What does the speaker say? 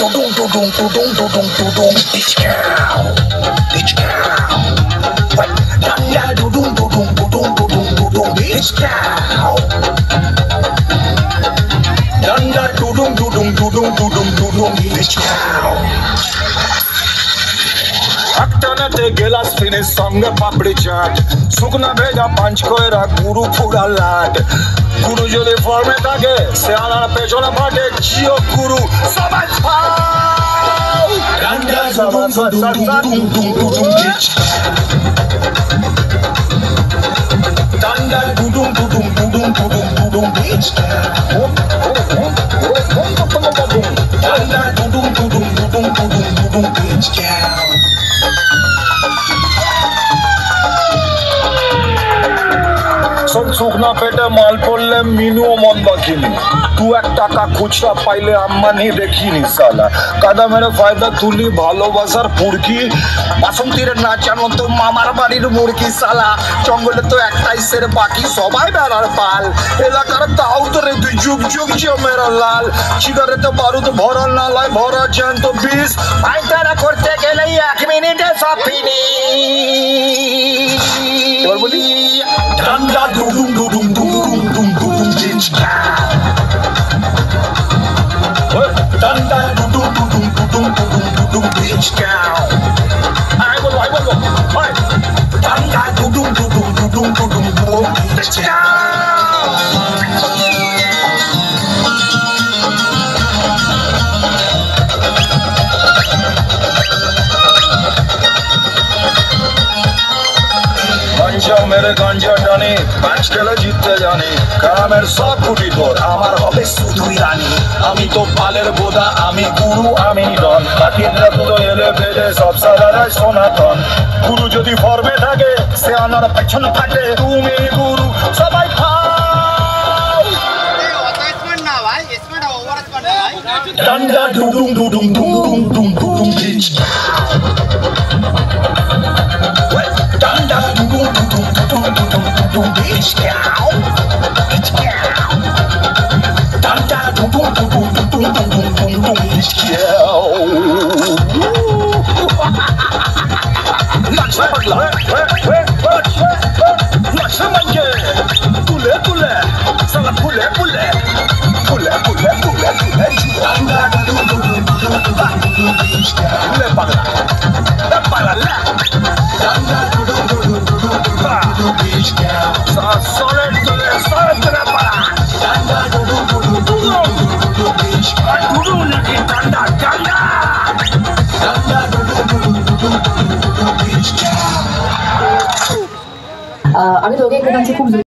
Bitch cow, bitch cow. What? Danda bitch cow. Danda bitch cow. একটানাতে গেলাস finish সঙ্গে পাপড়ি চাট শুকনা ভেজা পাঁচ কয়রা গুরু ফুরা লাট গুরু যদি ফর্মে থাকে সে আনার পেছনে ফাটে জিও গুরু সবাই ফাও ডান্ডা ডান্ডা ডুডুম ডুডুম ডুডুম ডুডুম ডুডুম বিচ ডান্ডা ডুডুম ডুডুম ডুডুম ডুডুম ডুডুম বিচ শুকনা পেটে মাল পড়লে মিনুও মন বাকিনি 2-1 টাকা খুচরা পাইলে আম্মানি দেখিনি সালা কাদা মেরে ফায়দা তুলি ভালোবাসার পুরকি বাসন্তীর নাচানো তো মামার বাড়ির মুরগি সালা জঙ্গলে তো একটাই সের বাকি সবাই বেড়ার পাল এলাকার তাও তো রে তুই যুগ যুগ মেরা লাল সিগারেতে বারুদ ভরা নালায় ভরা জ্যান্ত বিষ পায়তারা করতে গেলে 1 মিনিটে সব ফিনিশ এবার বলি ডান্ডা ডুডুম ডুডুম ডুডুম ডুডুম ডুডুম বিচ কাউ ডান্ডা Duduma Duduma Duduma Duduma Duduma beach cow I বল ডান্ডা ডুডুম ডুডুম ডুডুম ডুডুম ডুডুম বিচ কাউ মেরে গঞ্জা টানি ম্যাচ খেলে জিততে জানি গ্রামের সব কুটি তোর আমার হবে শুধুই রানী আমি তো পালের বোদা আমি গুরু আমি ডন বাকিরা তো এলে বেড়ে সব সাদারায় সনাতন গুরু যদি ফর্মে থাকে সে আনার পেছন থাকে তুমি গুরু সবাই খাও ডান্ডা ডুডুম ডুডুম ডুডুম ডুডুম ডুডুম বিচ ডান্ডা Duduma Duduma Duduma Duduma Duduma beach cow beach cow ডান্ডা ডুডুম ডুডুম ডুডুম ডুডুম ডুডুম বিচ কাউ নাচ পাগলা নাচ মাইকে তুলে তুলে সালা ফুলে ফুলে ফুলে ফুলে ফুলে ফুলে ডান্ডা ডুডুম ডুডুম ডুডুম ডুডুম বিচ কাউ লে পাগলা la ডান্ডা ডুডুম ডুডুম ডুডুম ডুডুম বিচ কাউ সরে তুলে পালা ডান্ডা ডুডুম ডুডুম ডুডুম ডুডুম বিচ কাউ ডুডুম নাকি ডান্ডা ডান্ডা ডান্ডা ডুডুম ডুডুম ডুডুম ডুডুম বিচ কাউ আমি তোকে একটা গান খুব